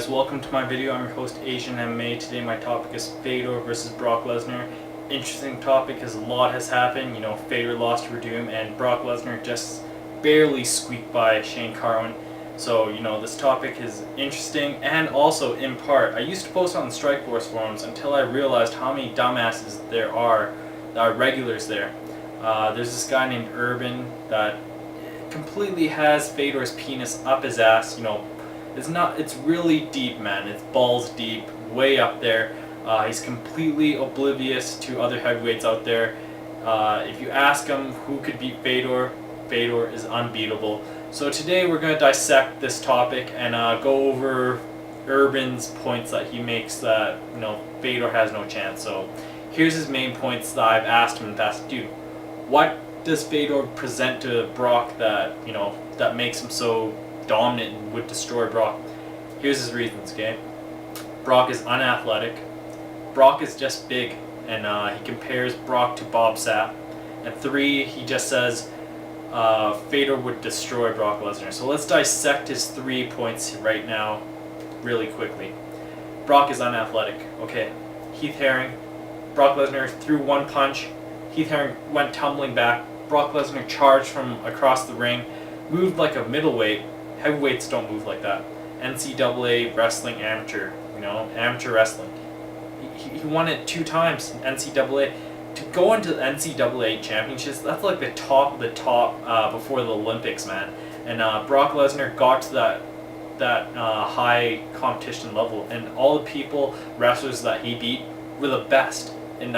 guys, welcome to my video. I'm your host Asian MMA. Today my topic is Fedor versus Brock Lesnar. Interesting topic because a lot has happened. Fedor lost to Verdum and Brock Lesnar just barely squeaked by Shane Carwin. So, this topic is interesting, and also in part, I used to post on the Strikeforce forums until I realized how many dumbasses there are that are regulars there. There's this guy named Urban that completely has Fedor's penis up his ass. It's really deep, man. It's balls deep, way up there. He's completely oblivious to other heavyweights out there. If you ask him who could beat Fedor, Fedor is unbeatable. So today we're going to dissect this topic and go over Urban's points that he makes that, Fedor has no chance. So here's his main points that I've asked him in the past. Dude, what does Fedor present to Brock that, that makes him so dominant and would destroy Brock? Here's his reasons, okay? Brock is unathletic. Brock is just big, and he compares Brock to Bob Sapp. And 3, he just says Fedor would destroy Brock Lesnar. So let's dissect his 3 points right now really quickly. Brock is unathletic. Okay, Heath Herring. Brock Lesnar threw one punch. Heath Herring went tumbling back. Brock Lesnar charged from across the ring, moved like a middleweight. Heavyweights don't move like that. NCAA wrestling amateur, amateur wrestling. He won it 2 times in NCAA. To go into the NCAA championships, that's like the top of the top before the Olympics, man. And Brock Lesnar got to that high competition level, and all the wrestlers that he beat were the best in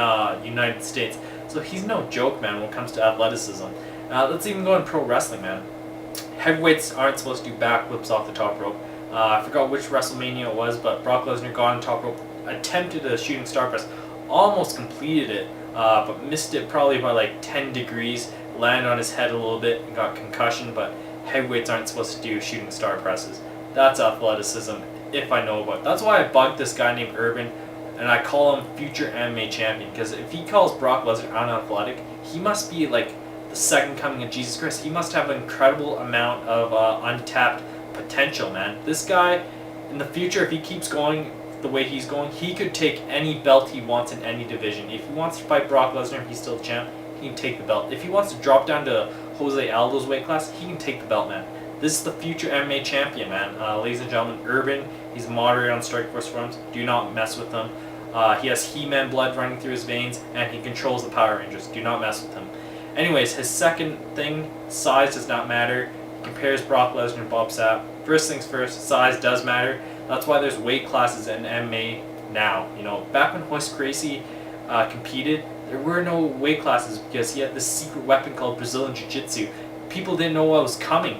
United States. So he's no joke, man, when it comes to athleticism. Let's even go in pro wrestling, man. Heavyweights aren't supposed to do backflips off the top rope. I forgot which WrestleMania it was, but Brock Lesnar got on top rope, attempted a shooting star press, almost completed it, but missed it probably by like 10 degrees, landed on his head a little bit, and got concussion. But heavyweights aren't supposed to do shooting star presses. That's athleticism, if I know about it. That's why I bugged this guy named Urban, and I call him future MMA champion, because if he calls Brock Lesnar unathletic, he must be like the second coming of Jesus Christ. He must have an incredible amount of untapped potential, man. This guy, in the future, if he keeps going the way he's going, he could take any belt he wants in any division. If he wants to fight Brock Lesnar and he's still the champ, he can take the belt. If he wants to drop down to Jose Aldo's weight class, he can take the belt, man. This is the future MMA champion, man. Ladies and gentlemen, Urban, he's a moderator on Strikeforce forums. Do not mess with him. He has He-Man blood running through his veins, and he controls the Power Rangers. Do not mess with him. Anyways, his second thing, size does not matter. He compares Brock Lesnar and Bob Sapp. First things first, size does matter. That's why there's weight classes in MMA now. Back when Royce Gracie competed, there were no weight classes because he had this secret weapon called Brazilian Jiu-Jitsu. People didn't know what was coming,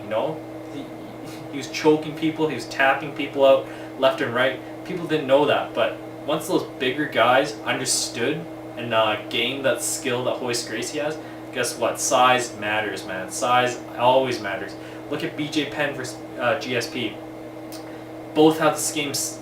He was choking people, he was tapping people out left and right. People didn't know that, but once those bigger guys understood and gained that skill that Royce Gracie has, guess what? Size matters, man. Size always matters. Look at BJ Penn versus GSP. Both have the schemes,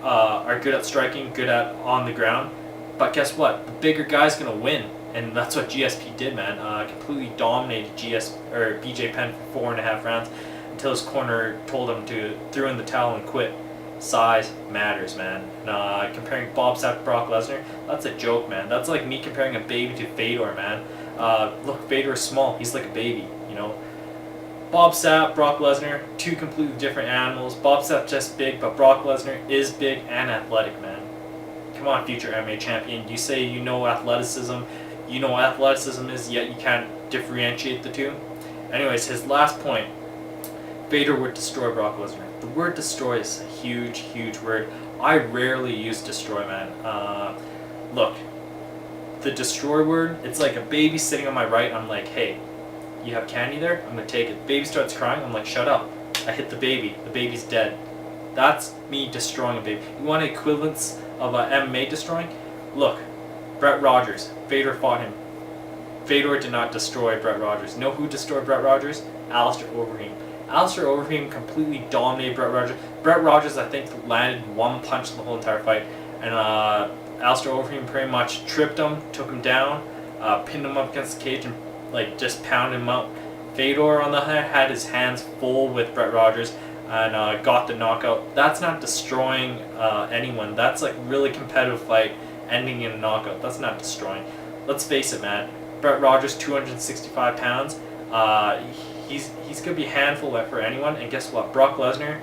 are good at striking, good at on the ground. But guess what? The bigger guy's gonna win, and that's what GSP did, man. Completely dominated BJ Penn for 4.5 rounds until his corner told him to throw in the towel and quit. Size matters, man. Comparing Bob Sapp to Brock Lesnar, that's a joke, man. That's like me comparing a baby to Fedor, man. Look, Fedor is small. He's like a baby, Bob Sapp, Brock Lesnar, 2 completely different animals. Bob Sapp just big, but Brock Lesnar is big and athletic, man. Come on, future MMA champion. You say you know athleticism. You know what athleticism is, yet you can't differentiate the two. Anyways, his last point, Fedor would destroy Brock Lesnar. The word destroy is a huge, huge word. I rarely use destroy, man. Look, the destroy word, it's like a baby sitting on my right. I'm like, hey, you have candy there? I'm going to take it. Baby starts crying. I'm like, shut up. I hit the baby. The baby's dead. That's me destroying a baby. You want an equivalence of MMA destroying? Look, Brett Rogers. Fedor fought him. Fedor did not destroy Brett Rogers. You know who destroyed Brett Rogers? Alistair Overeem. Alistair Overeem completely dominated Brett Rogers. Brett Rogers, I think, landed 1 punch in the whole entire fight. And Alistair Overeem pretty much tripped him, took him down, pinned him up against the cage, and just pounded him out. Fedor, on the other hand, had his hands full with Brett Rogers. and got the knockout. That's not destroying anyone. That's like really competitive fight ending in a knockout. That's not destroying. Let's face it, man. Brett Rogers, 265 pounds. He's going to be a handful for anyone. And guess what? Brock Lesnar,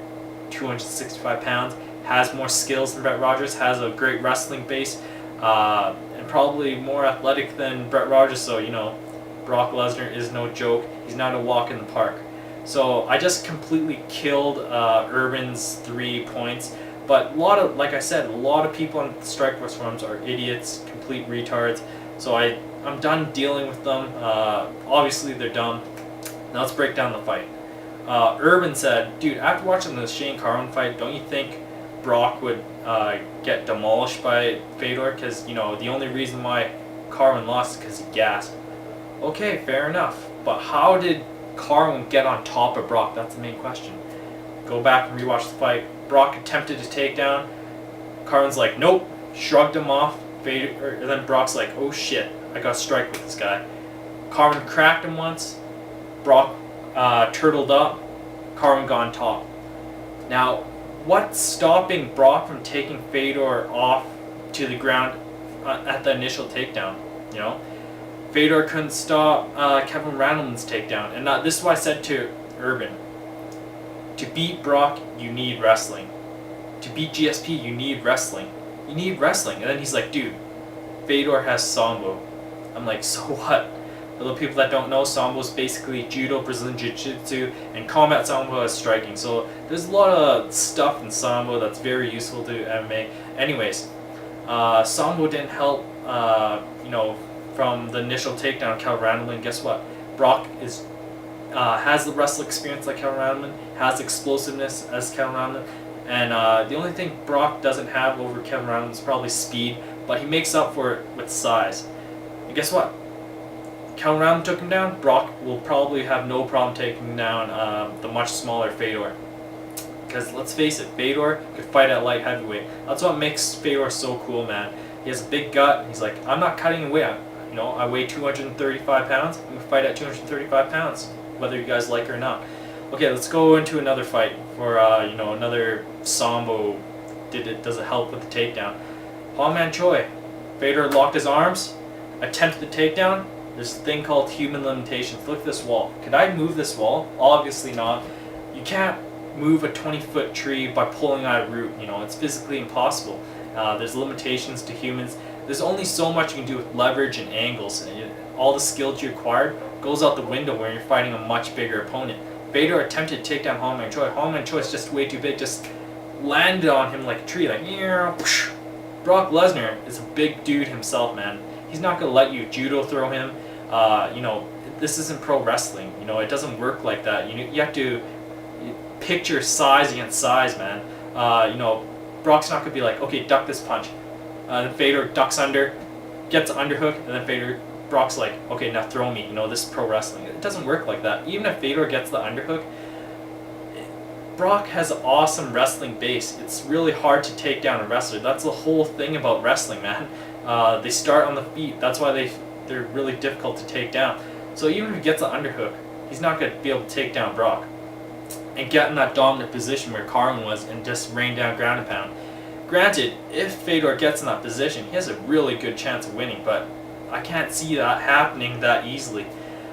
265 pounds, has more skills than Brett Rogers, has a great wrestling base, and probably more athletic than Brett Rogers. So, you know, Brock Lesnar is no joke. He's not a walk in the park. So I just completely killed Urban's 3 points. But like I said, a lot of people on Strikeforce forums are idiots, complete retards. So I'm done dealing with them. Obviously they're dumb. Now let's break down the fight. Urban said, dude, after watching the Shane Carwin fight, don't you think Brock would get demolished by Fedor? Because, you know, the only reason why Carwin lost is because he gassed. Okay, fair enough. But how did Carwin get on top of Brock? That's the main question. Go back and rewatch the fight. Brock attempted to take down. Carwin's like, nope, shrugged him off. And then Brock's like, oh shit, I got a strike with this guy. Carwin cracked him once. Brock turtled up. Carwin got on top. Now, what's stopping Brock from taking Fedor off to the ground at the initial takedown? You know, Fedor couldn't stop Kevin Randleman's takedown, and this is what I said to Urban. To beat Brock, you need wrestling. To beat GSP, you need wrestling. You need wrestling. And then he's like, dude, Fedor has Sambo. I'm like, so what? For the people that don't know, Sambo is basically Judo, Brazilian Jiu-Jitsu, and Combat Sambo is striking. So there's a lot of stuff in Sambo that's very useful to MMA. Anyways, Sambo didn't help, you know, from the initial takedown of Kevin Randleman. Guess what? Brock has the wrestling experience like Kevin Randleman, has explosiveness as Kevin Randleman, and the only thing Brock doesn't have over Kevin Randleman is probably speed, but he makes up for it with size. And guess what? Kevin Randleman took him down. Brock will probably have no problem taking down the much smaller Fedor. Because let's face it, Fedor could fight at light heavyweight. That's what makes Fedor so cool, man. He has a big gut. He's like, I'm not cutting weight. You know, I weigh 235 pounds. I'm going to fight at 235 pounds, whether you guys like it or not. Okay, let's go into another fight for, you know, another Sambo. Does it help with the takedown? Hongman Choi. Fedor locked his arms, attempted the takedown. There's a thing called human limitations. Look at this wall. Could I move this wall? Obviously not. You can't move a 20-foot tree by pulling out a root. You know, it's physically impossible. There's limitations to humans. There's only so much you can do with leverage and angles. And all the skills you acquired goes out the window when you're fighting a much bigger opponent. Fedor attempted to take down Hongman Choi. Hongman Choi is just way too big. Just landed on him like a tree. Like, whoosh. Brock Lesnar is a big dude himself, man. He's not going to let you judo throw him. You know, this isn't pro wrestling. You know, it doesn't work like that. You have to picture size against size, man. You know, Brock's not going to be like, okay, duck this punch. Then Fedor ducks under, gets an underhook, and then Brock's like, okay, now throw me. You know, this is pro wrestling. It doesn't work like that. Even if Fedor gets the underhook, Brock has an awesome wrestling base. It's really hard to take down a wrestler. That's the whole thing about wrestling, man. They start on the feet. That's why they're really difficult to take down. So even if he gets an underhook, he's not going to be able to take down Brock and get in that dominant position where Carwin was and just rain down ground and pound. Granted, if Fedor gets in that position, he has a really good chance of winning, but I can't see that happening that easily.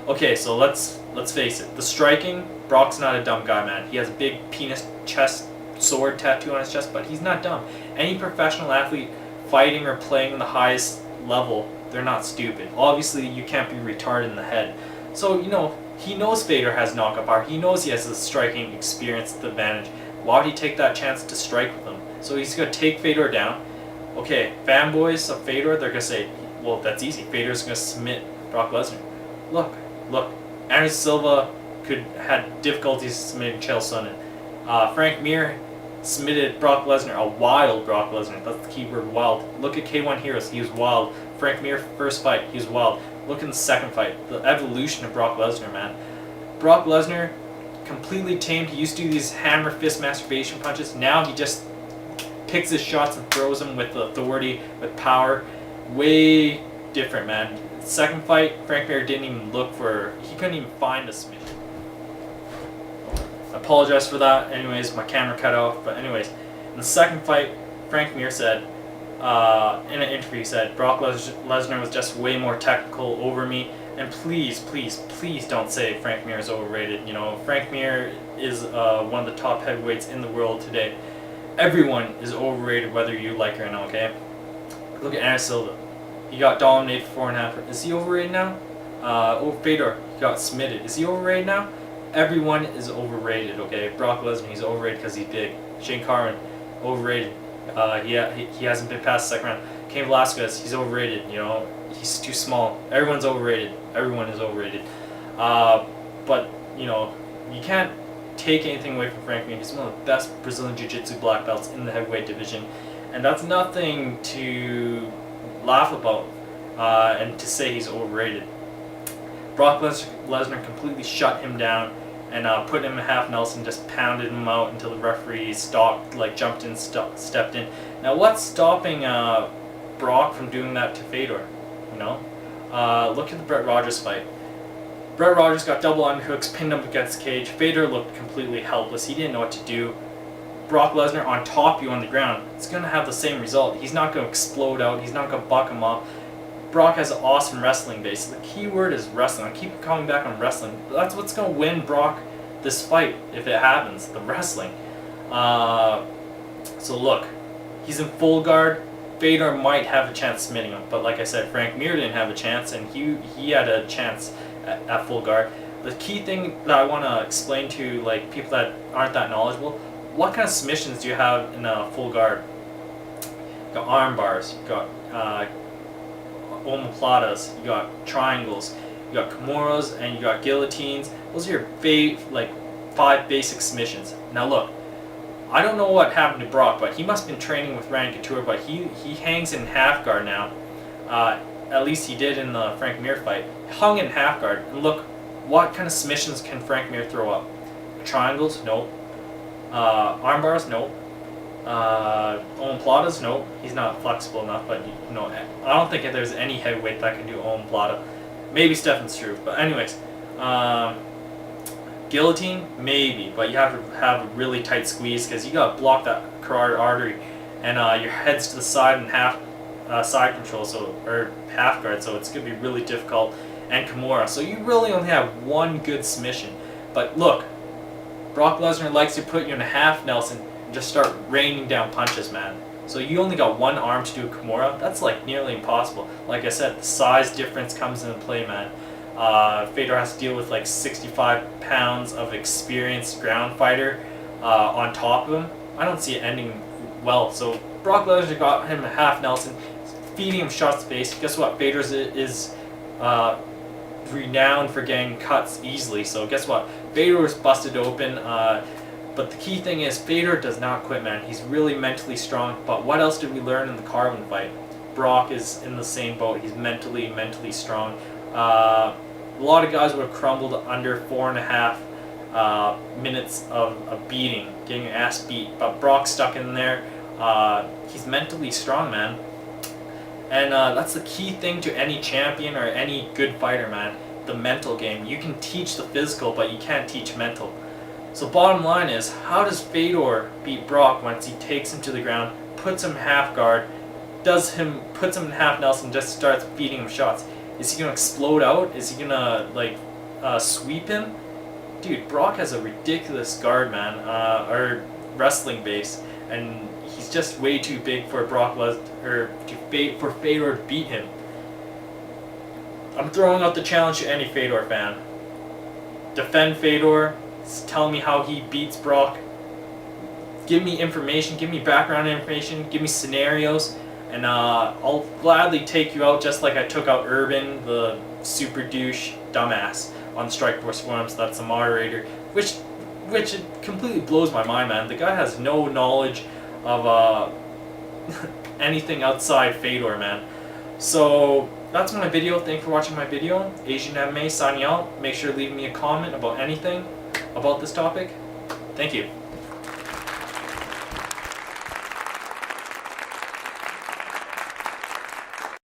Okay, so let's face it. The striking, Brock's not a dumb guy, man. He has a big penis chest sword tattoo on his chest, but he's not dumb. Any professional athlete fighting or playing the highest level, they're not stupid. Obviously, you can't be retarded in the head. So, you know, he knows Fedor has knockout power. He knows he has a striking experience advantage. Why would he take that chance to strike with him? So he's going to take Fedor down. Okay, fanboys of Fedor, they're going to say, well, that's easy. Fedor's going to submit Brock Lesnar. Look. Anderson Silva had difficulties submitting Chael Sonnen. Frank Mir submitted Brock Lesnar, a wild Brock Lesnar. That's the key word, wild. Look at K1 Heroes, he was wild. Frank Mir, first fight, he was wild. Look in the second fight, the evolution of Brock Lesnar, man. Brock Lesnar, completely tamed. He used to do these hammer fist masturbation punches. Now he just picks his shots and throws them with authority, with power. Way different, man. Second fight, Frank Mir didn't even look for, he couldn't even find a submission. I apologize for that. Anyways, my camera cut off. But anyways, in the second fight, Frank Mir said, in an interview, he said, Brock Lesnar was just way more technical over me. And please, please, please don't say Frank Mir is overrated. You know, Frank Mir is one of the top heavyweights in the world today. Everyone is overrated, whether you like it or not, okay? Look at Anderson Silva. He got dominated for 4.5. Is he overrated now? Fedor, he got submitted. Is he overrated now? Everyone is overrated, okay? Brock Lesnar, he's overrated because he's big. Shane Carwin, overrated. He hasn't been past the second round. Cain Velasquez, he's overrated, you know? He's too small. Everyone's overrated. Everyone is overrated. But, you know, you can't take anything away from Frank Mir. He's one of the best Brazilian Jiu-Jitsu black belts in the heavyweight division. And that's nothing to laugh about and to say he's overrated. Brock Lesnar completely shut him down and put him in half Nelson, just pounded him out until the referee stopped, like jumped in, stepped in. Now what's stopping Brock from doing that to Fedor? You know, look at the Brett Rogers fight. Brett Rogers got double underhooks, pinned him against the cage. Fedor looked completely helpless. He didn't know what to do. Brock Lesnar on top you on the ground, it's going to have the same result. He's not going to explode out. He's not going to buck him up. Brock has an awesome wrestling base. The key word is wrestling. I keep coming back on wrestling. That's what's going to win Brock this fight if it happens, the wrestling. So look, he's in full guard. Fedor might have a chance submitting him, but like I said, Frank Mir didn't have a chance, and he had a chance at full guard. The key thing that I want to explain to like people that aren't that knowledgeable, what kind of submissions do you have in a full guard? You got arm bars, you got omoplatas, you got triangles, you got kimuras, and you got guillotines. Those are your five basic submissions. Now look, I don't know what happened to Brock, but he must have been training with Randy Couture, but he hangs in half guard now. At least he did in the Frank Mir fight. Hung in half guard. And look, what kind of submissions can Frank Mir throw up? Triangles? Nope. Arm bars? Nope. Omoplatas? Nope. He's not flexible enough, but you know, I don't think there's any heavyweight that can do omoplata. Maybe Stefan Struve, but anyways. Guillotine? Maybe, but you have to have a really tight squeeze because you got to block that carotid artery, and your head's to the side and half side control, or half guard, so it's going to be really difficult. And Kimura, so you really only have one good submission. But look, Brock Lesnar likes to put you in a half Nelson and just start raining down punches, man. So you only got one arm to do a Kimura. That's like nearly impossible. Like I said, the size difference comes into play, man. Fedor has to deal with like 65 pounds of experienced ground fighter on top of him. I don't see it ending well. So Brock Lesnar got him a half Nelson, feeding him shots to the face. Guess what? Fedor is renowned for getting cuts easily. So guess what? Fedor was busted open. But the key thing is Fedor does not quit, man. He's really mentally strong. But what else did we learn in the Carwin fight? Brock is in the same boat. He's mentally strong. A lot of guys would have crumbled under 4.5 minutes of beating, getting your ass beat. But Brock's stuck in there. He's mentally strong, man. And that's the key thing to any champion or any good fighter, man. The mental game. You can teach the physical, but you can't teach mental. So bottom line is, how does Fedor beat Brock once he takes him to the ground, puts him half guard, puts him in half Nelson, just starts feeding him shots? Is he gonna explode out? Is he gonna sweep him? Dude, Brock has a ridiculous guard, man, or wrestling base, and he's just way too big for Brock Lesnar, or for Fedor to beat him. I'm throwing out the challenge to any Fedor fan. Defend Fedor. Tell me how he beats Brock. Give me information. Give me background information. Give me scenarios. And I'll gladly take you out just like I took out Urban, the super douche dumbass, on the Strikeforce forums. That's the moderator. Which it completely blows my mind, man. The guy has no knowledge of anything outside Fedor, man. So that's my video. Thanks for watching my video. Asian MMA signing out. Make sure to leave me a comment about anything about this topic. Thank you.